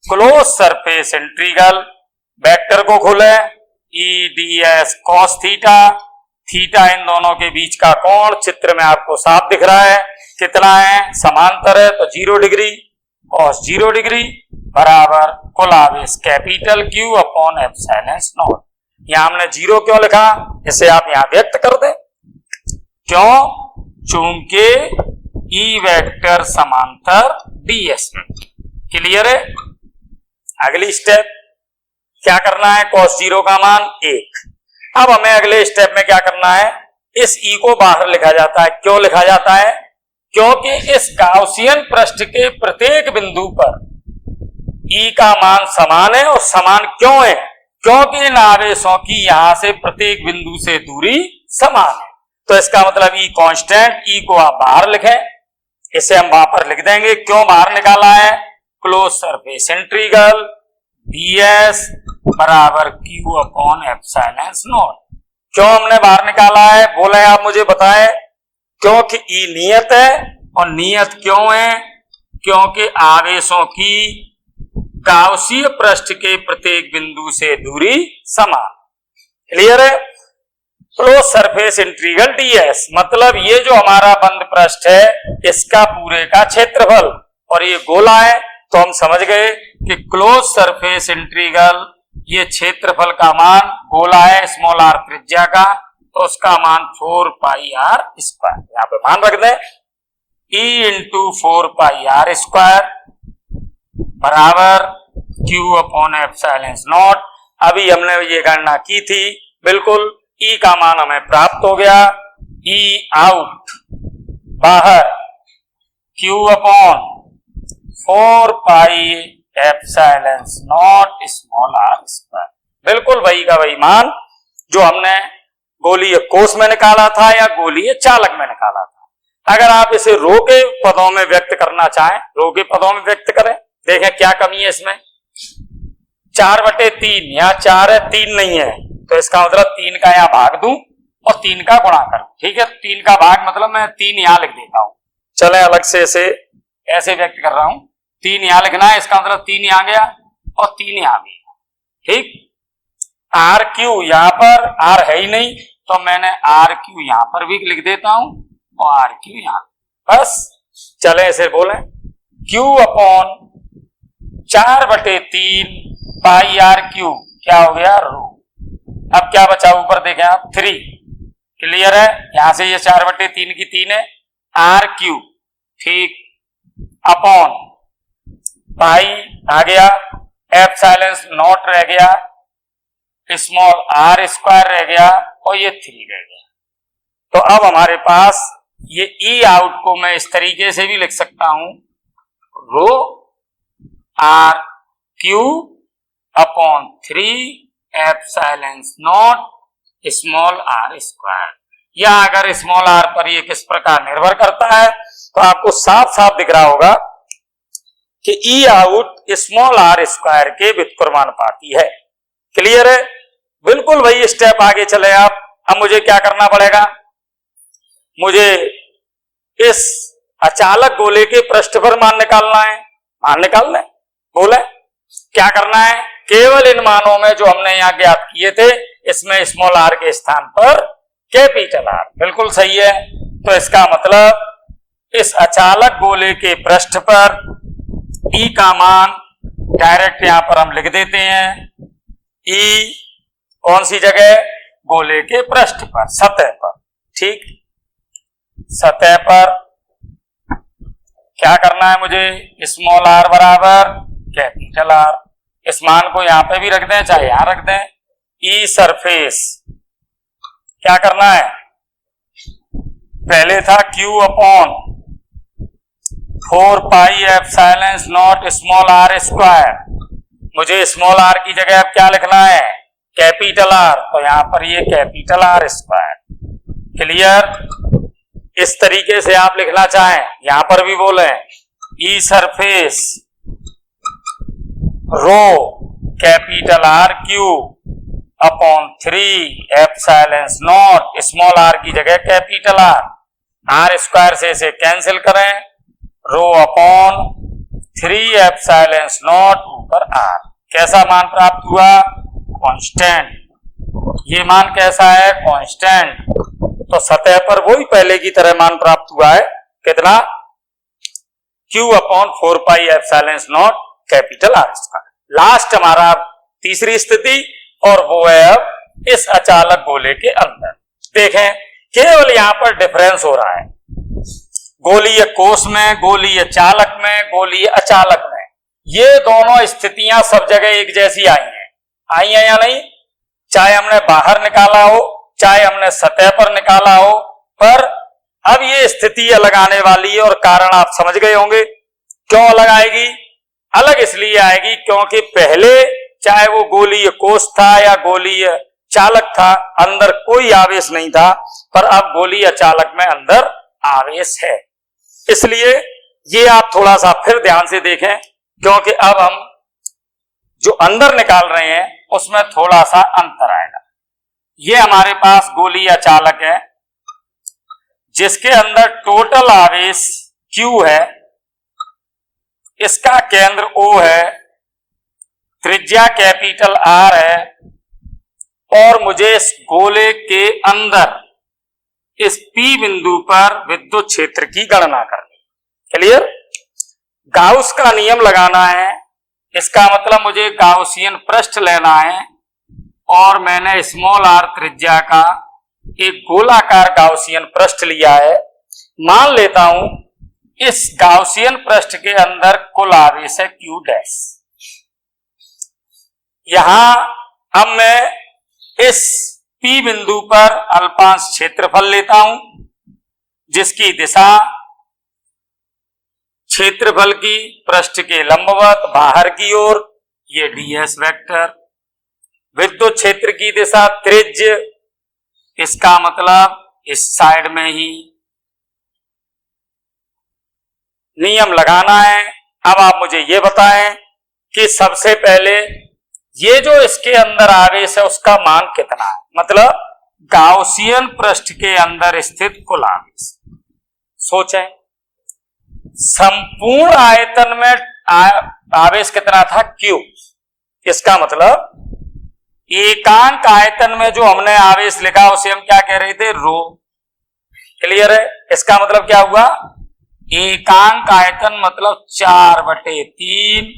क्लोज सरफेस इंटीग्रल, वेक्टर को खोले, E ds cos theta, theta इन दोनों के बीच का कोण चित्र में आपको साफ दिख रहा है। कितना है? समांतर है, तो 0 डिग्री, cos 0 डिग्री बराबर कुल आवेश capital Q upon epsilon not. यहां हमने 0 क्यों लिखा, इसे आप यहां व्यक्त कर दें। क्यों? चूंकि E वेक्टर समांतर ds में। क्लियर है? अगली स्टेप क्या करना है? cos 0 का मान 1। अब हमें अगले स्टेप में क्या करना है? इस E को बाहर लिखा जाता है। क्यों लिखा जाता है? क्योंकि इस गाउसियन पृष्ठ के प्रत्येक बिंदु पर E का मान समान है। और समान क्यों है? क्योंकि इन आवेशों की यहां से प्रत्येक बिंदु से दूरी समान है। तो इसका मतलब ई कांस्टेंट, ई को आप बाहर लिखें, इसे हम वहां पर लिख देंगे। क्यों बाहर निकाला है? क्लोज सरफेस इंटीग्रल ds बराबर q अपॉन एप्सिलॉन नॉट। क्यों हमने बाहर निकाला है बोले आप मुझे बताएं? क्योंकि ई नियत है, और नियत क्यों है? क्योंकि आवेशों की गाउसीय पृष्ठ के प्रत्येक बिंदु से दूरी समान। क्लियर है? क्लोज सरफेस इंटीग्रल ds मतलब ये जो हमारा बंद पृष्ठ है इसका पूरे का क्षेत्रफल, और ये गोला है, तो हम समझ गए कि क्लोज सरफेस इंटीग्रल ये क्षेत्रफल का मान गोला है स्मॉल r त्रिज्या का, तो उसका मान 4 पाई r स्क्वायर। यहाँ पे मान रख दें e इंटू 4 पाई r स्क्वायर बराबर q अपॉन एप्सिलॉन नॉट। अभी हमने ये गणना की थी, बिल्कुल E का मान हमें प्राप्त हो गया। E आउट बाहर Q upon 4 pi epsilon not small r square. बिल्कुल वही का वही मान जो हमने गोलीय कोष में निकाला था या गोलीय चालक में निकाला था। अगर आप इसे रो के पदों में व्यक्त करना चाहें, रो के पदों में व्यक्त करें। देखें क्या कमी है इसमें, 4/3 यहाँ 4 है, 3 नहीं है, तो इसका मतलब 3 का यहाँ भाग दूं और 3 का गुणा करूं। ठीक है, 3 का भाग मतलब मैं 3 यहां लिख देता हूं। चले अलग से इसे ऐसे व्यक्त कर रहा हूं, 3 यहां लिखना है, इसका मतलब 3 यहां गया और 3 यहां गया। ठीक, आर क्यू यहां पर आर है ही नहीं, तो मैंने आर क्यू यहां पर भी लिख देता हूं और आर क्यू यहां। बस चले इसे बोलें Q upon 4/3 pi R Q, क्या हो गया रो। अब क्या बचा ऊपर देखें आप 3। क्लियर है? यहां से ये 4/3 की 3 है, आर क्यू। ठीक, अपॉन पाई आ गया, एप्सिलॉन नॉट रह गया, स्मॉल आर स्क्वायर रह गया और ये 3 रह गया। तो अब हमारे पास ये ई आउट को मैं इस तरीके से भी लिख सकता हूं, rho R q upon 3 epsilon not small are square. या अगर स्मॉल आर पर ये किस प्रकार निर्भर करता है तो आपको साफ साफ दिख रहा होगा कि ई आउट स्मॉल आर स्क्वायर के व्युत्क्रमानुपाती है। क्लियर है? बिल्कुल वही स्टेप आगे चले आप। अब मुझे क्या करना पड़ेगा, मुझे इस अचालक गोले के पृष्ठफल मान निकालना है। मान निकालना है, बोले क्या करना है, केवल इन मानों में जो हमने यहां ज्ञात किए थे इसमें स्मॉल आर के स्थान पर कैपिटल आर। बिल्कुल सही है। तो इसका मतलब इस अचालक गोले के पृष्ठ पर ई का मान डायरेक्ट यहां पर हम लिख देते हैं। ई कौन सी जगह, गोले के पृष्ठ पर, सतह पर। ठीक, सतह पर क्या करना है मुझे, स्मॉल आर बराबर कैपिटल आर। इस मान को यहां पे भी रख दें चाहे यहां रख दें। ई सरफेस क्या करना है, पहले था Q upon 4 pi epsilon not small are square. मुझे स्मॉल आर की जगह अब क्या लिखना है, कैपिटल आर, तो यहां पर ये कैपिटल आर स्क्वायर। क्लियर? इस तरीके से आप लिखना चाहें यहां पर भी बोले E surface rho capital R q upon 3 epsilon not small are की जगह कैपिटल आर स्क्वायर से इसे कैंसिल करें, रो अपॉन 3 एप्सिलॉन नॉट ऊपर आर। कैसा मान प्राप्त हुआ, कांस्टेंट। ये मान कैसा है, कांस्टेंट। तो सतह पर वही पहले की तरह मान प्राप्त हुआ है, कितना, Q upon 4 pi epsilon not capital R square. Last हमारा तीसरी स्थिति, और वो है अब इस अचालक गोले के अंदर। देखें केवल यहां पर डिफरेंस हो रहा है गोलीय कोष में, गोलीय चालक में, गोलीय अचालक में। ये दोनों स्थितियां सब जगह एक जैसी आई हैं या नहीं, चाहे हमने बाहर निकाला हो चाहे हमने सतह पर निकाला हो, पर अब ये स्थिति अलग आने वाली है। और कारण आप समझ गए होंगे क्यों अलग आएगी। अलग इसलिए आएगी क्योंकि पहले चाहे वो गोलीय कोष था या गोलीय चालक था, अंदर कोई आवेश नहीं था, पर अब गोलीय चालक में अंदर आवेश है। इसलिए ये आप थोड़ा सा फिर ध्यान से देखें, क्योंकि अब हम जो अंदर निकाल रहे हैं उसमें थोड़ा सा अंतर आएगा। ये हमारे पास गोलीय चालक है जिसके अंदर टोटल आवेश Q है, इसका केंद्र O है, त्रिज्या कैपिटल R है, और मुझे इस गोले के अंदर इस P बिंदु पर विद्युत क्षेत्र की गणना करनी। क्लियर? गाउस का नियम लगाना है, इसका मतलब मुझे गाउसियन पृष्ठ लेना है, और मैंने स्मॉल r त्रिज्या का एक गोलाकार गाउसियन पृष्ठ लिया है। मान लेता हूं इस गाउसियन पृष्ठ के अंदर कुल आवेश है Q डैश। यहां अब मैं इस P बिंदु पर अल्पांश क्षेत्रफल लेता हूं, जिसकी दिशा क्षेत्रफल की पृष्ठ के लंबवत बाहर की ओर, ये ds वेक्टर। विद्युत क्षेत्र की दिशा त्रिज्य, इसका मतलब इस साइड में ही नियम लगाना है। अब आप मुझे ये बताएं कि सबसे पहले ये जो इसके अंदर आवेश है उसका मान कितना है, मतलब गाउसियन पृष्ठ के अंदर स्थित कुल आवेश। सोचें, संपूर्ण आयतन में आवेश कितना था Q, इसका मतलब एकांक आयतन में जो हमने आवेश लिखा उसे हम क्या कह रहे थे, रो। क्लियर है? इसका मतलब क्या हुआ, एकांक आयतन मतलब 4/3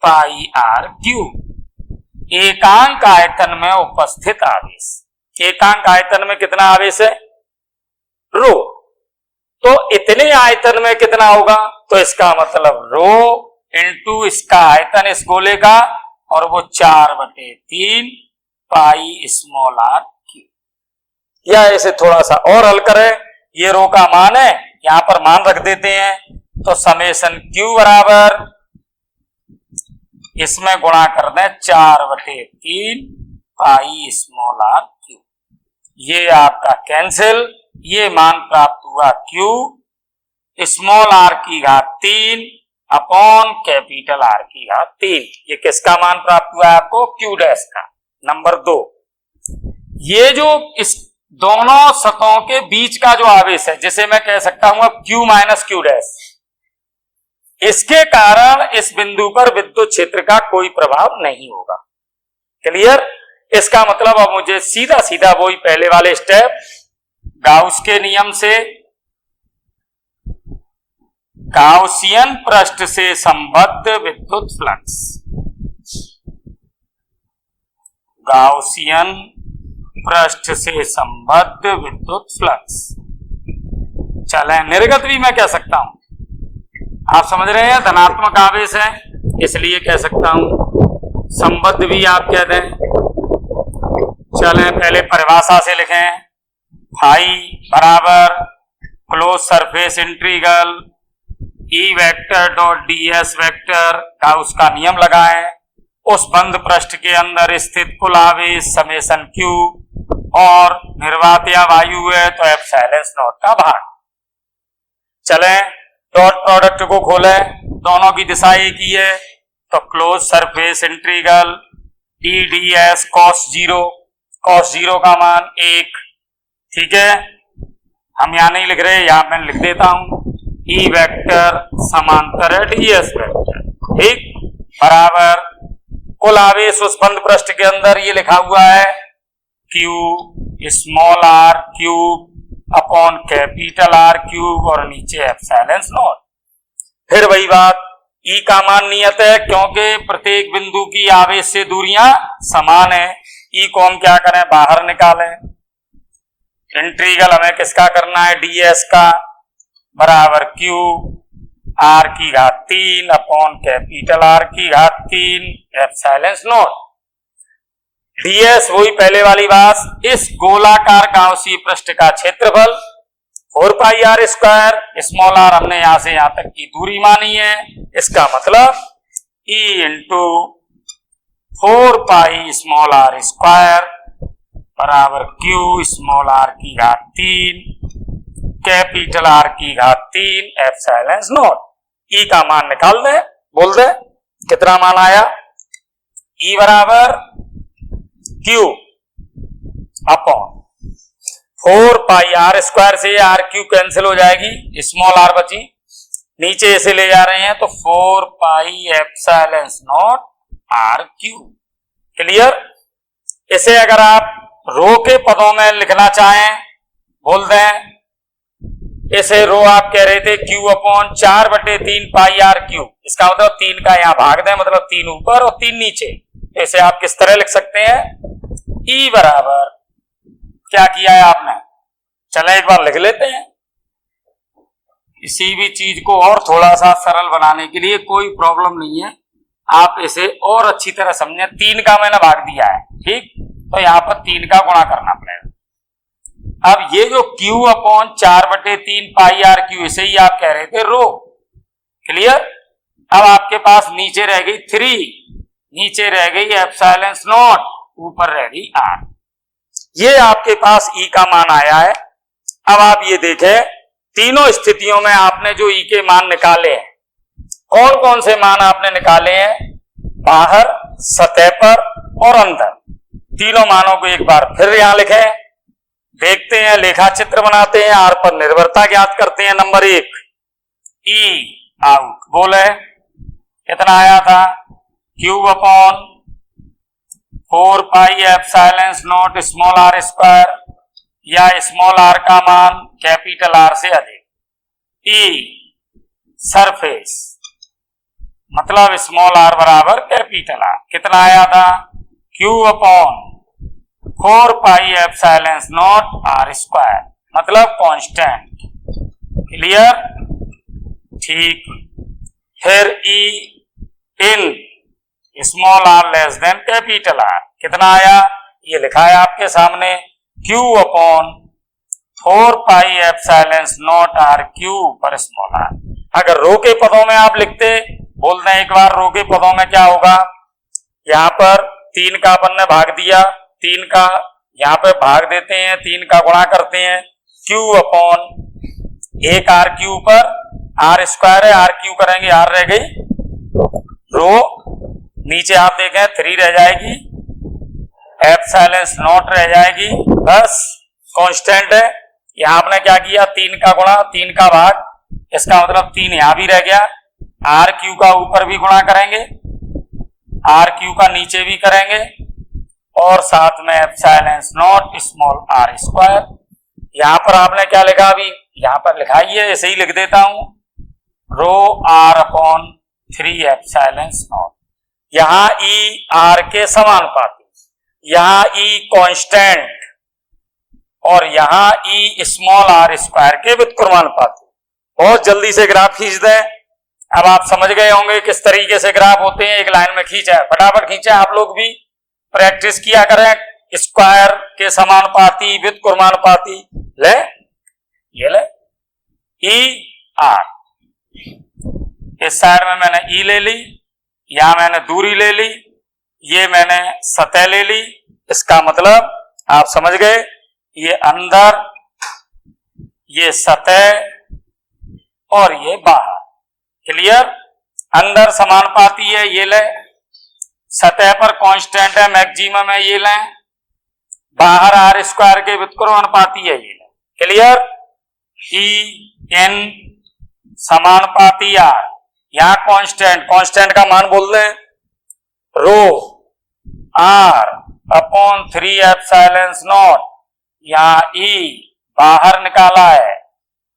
पाई r क्यू। एकांक आयतन में उपस्थित आवेश, एकांक आयतन में कितना आवेश है, रो। तो इतने आयतन में कितना होगा, तो इसका मतलब रो इंटू इसका आयतन इस गोले का, और वो 4/3 पाई स्मॉल r क्यू। या इसे थोड़ा सा और हल करें, ये रो का मान है, यहां पर मान रख देते हैं, तो समेशन Q बराबर इसमें गुणा कर दें 4/3 पाई स्मॉल r क्यू। ये आपका कैंसिल, ये मान प्राप्त हुआ Q स्मॉल r की घात 3 अपॉन कैपिटल R की घात 3। ये किसका मान प्राप्त हुआ है आपको, Q डैश का। नंबर 2, ये जो इस दोनों सतहों के बीच का जो आवेश है, जिसे मैं कह सकता हूं अब Q माइनस Q डैश, इसके कारण इस बिंदु पर विद्युत क्षेत्र का कोई प्रभाव नहीं होगा। क्लियर? इसका मतलब अब मुझे सीधा सीधा वही पहले वाले स्टेप, गाउस के नियम से गाउसियन पृष्ठ से संबद्ध विद्युत फ्लक्स, गाउसियन पृष्ठ से संबद्ध विद्युत फ्लक्स। चले, निर्गत भी मैं कह सकता हूं, आप समझ रहे हैं, धनात्मक आवेश है इसलिए कह सकता हूं, संबद्ध भी आप कह दें। चलें पहले परिभाषा से लिखें, फाई बराबर close surface integral E vector dot ds vector का उसका नियम लगाएं, उस बंद पृष्ठ के अंदर स्थित कुल आवेश समेशन Q, और निर्वात या वायु है तो एप्सिलॉन नॉट का भाग। चलें डॉट प्रोडक्ट को खोलें, दोनों की दिशा एक ही है, तो close surface integral E ds cos 0 का मान 1। ठीक है, हम यहां नहीं लिख रहे, यहां मैं लिख देता हूं, E वेक्टर समांतर है ds वेक्टर, ठीक, बराबर कुल आवेश उस बंद पृष्ठ के अंदर ये लिखा हुआ है Q small r cube upon capital R cube, और नीचे एप्सिलॉन नॉट। फिर वही बात, E का मान नियत है क्योंकि प्रत्येक बिंदु की आवेश से दूरियां समान है। E को हम क्या करें, बाहर निकालें। इंटीग्रल हमें किसका करना है, ds का, बराबर Q r की घात 3 अपॉन कैपिटल R की घात 3 एप्सिलॉन नॉट। ds वही पहले वाली बात, इस गोलाकार गाउसी पृष्ठ का क्षेत्रफल 4 पाई r स्क्वायर, स्मॉल r हमने यहां से यहां तक की दूरी मानी है, इसका मतलब E into 4 pi small r square बराबर क्यू स्मॉल आर की घात 3 कैपिटल आर की घात 3 एप्सिलॉन नॉट। ई का मान निकाल दे, बोल दे कितना मान आया। ई बराबर Q upon 4 pi R square से आर क्यू कैंसिल हो जाएगी, स्मॉल आर बची, नीचे ऐसे ले जा रहे हैं तो 4 pi epsilon not R Q. Clear. इसे अगर आप रो के पदों में लिखना चाहें बोल दें, इसे रो आप कह रहे थे Q upon 4/3 pi R Q, इसका मतलब 3 का यहां भाग दें, मतलब 3 ऊपर और 3 नीचे। इसे आप किस तरह लिख सकते हैं, ई बराबर क्या किया है आपने, चले एक बार लिख लेते हैं। किसी भी चीज को और थोड़ा सा सरल बनाने के लिए कोई प्रॉब्लम नहीं है, आप इसे और अच्छी तरह समझें। 3 का मैंने भाग दिया है, ठीक, तो यहां पर 3 का गुणा करना पड़ेगा। अब ये जो Q upon 4/3 pi R Q, इसे ही आप कह रहे थे रो। क्लियर। अब आपके पास नीचे रह गई 3, नीचे रह गई एप्सिलॉन नॉट, ऊपर रह गई R। ये आपके पास E का मान आया है। अब आप ये देखें तीनों स्थितियों में आपने जो E के मान निकाले हैं, कौन कौन से मान आपने निकाले हैं, बाहर, सतह पर और अंदर, तीनों मानों को एक बार फिर यहां लिखें, देखते हैं, लेखा चित्र बनाते हैं, आर पर निर्भरता ज्ञात करते हैं। नंबर 1 ई आउट, बोले कितना आया था, cube upon 4 pi epsilon not small are square, या स्मॉल आर का मान कैपिटल आर से अधिक, ई सरफेस मतलब स्मॉल आर बराबर कैपिटल आर, कितना आया था, cube upon 4 pi epsilon not R square मतलब कांस्टेंट। क्लियर। ठीक। फिर E in small are less than capital R, कितना आया, ये लिखा है आपके सामने, q upon 4 pi epsilon not R q पर स्मॉल आर। अगर रो के पदों में आप लिखते, बोल दें एक बार रो के पदों में क्या होगा, यहां पर 3 का अपन ने भाग दिया, 3 का यहां पे भाग देते हैं, 3 का गुणा करते हैं, क्यू अपॉन एक आर क्यू पर, आर स्क्वायर है, आर क्यू करेंगे, आर रह गई रो, नीचे आप देखें 3 रह जाएगी, एप्सिलॉन नॉट रह जाएगी, बस कांस्टेंट है। यहां आपने क्या किया, 3 का गुणा, 3 का भाग, इसका मतलब 3 यहां भी रह गया, आर क्यू का ऊपर भी गुणा करेंगे, आर क्यू का नीचे भी करेंगे, और साथ में epsilon not small are square. यहां पर आपने क्या लिखा, अभी यहां पर लिखा ही है, ऐसे ही लिख देता हूं, rho are upon 3 epsilon not. यहां ई आर के समानुपाती, यहां ई कांस्टेंट, और यहां ई स्मॉल आर स्क्वायर के व्युत्क्रमानुपाती। बहुत जल्दी से ग्राफ खींच दें। अब आप समझ गए होंगे किस तरीके से ग्राफ होते हैं, एक लाइन में खींचा है, फटाफट खींचा, आप लोग भी प्रैक्टिस किया करें। स्क्वायर के समानुपाती, व्युत्क्रमानुपाती, ले ये ले ई आर, इस साइड में मैंने ई ले ली, यहां मैंने दूरी ले ली, ये मैंने सतह ले ली, इसका मतलब आप समझ गए, ये अंदर, ये सतह और ये बाहर। क्लियर। अंदर समानुपाती है, ये ले, सतह पर कांस्टेंट है, मैक्सिमम है, ये लें, बाहर आर स्क्वायर के व्युत्क्रमानुपाती है, ये लें। क्लियर। ई एन समानुपाती आर, यहां कांस्टेंट, कांस्टेंट का मान बोल दें रो आर अपॉन 3 एप्सिलॉन नॉट, यहां ई बाहर निकाला है,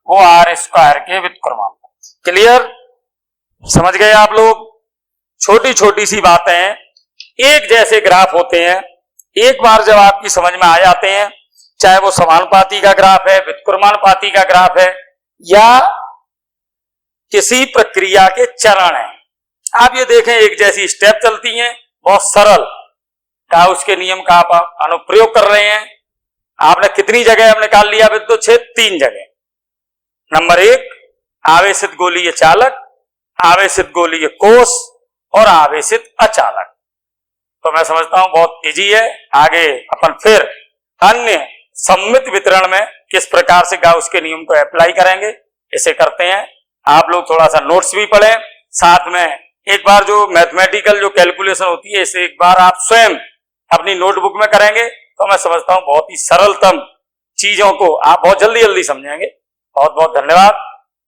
वो आर स्क्वायर के व्युत्क्रमानुपाती। क्लियर। समझ गए आप लोग। छोटी छोटी सी बातें, एक जैसे ग्राफ होते हैं, एक बार जब आपकी समझ में आ जाते हैं, चाहे वो समानुपाती का ग्राफ है, व्युत्क्रमानुपाती का ग्राफ है, या किसी प्रक्रिया के चरण है, आप ये देखें एक जैसी स्टेप चलती हैं, बहुत सरल गाउस के नियम का आप अनुप्रयोग कर रहे हैं। आपने कितनी जगह अब निकाल लिया विद्युत क्षेत्र, 3 जगह। नंबर 1 आवेशित गोलीय चालक, आवेशित गोलीय कोष और आवेशित अचालक। तो मैं समझता हूं बहुत इजी है। आगे अपन फिर अन्य सम्मित वितरण में किस प्रकार से गाउस के नियम को अप्लाई करेंगे, इसे करते हैं। आप लोग थोड़ा सा नोट्स भी पढ़ें, साथ में एक बार जो मैथमेटिकल जो कैलकुलेशन होती है इसे एक बार आप स्वयं अपनी नोटबुक में करेंगे तो मैं समझता हूं बहुत ही सरलतम चीजों को आप बहुत जल्दी समझेंगे। बहुत बहुत धन्यवाद।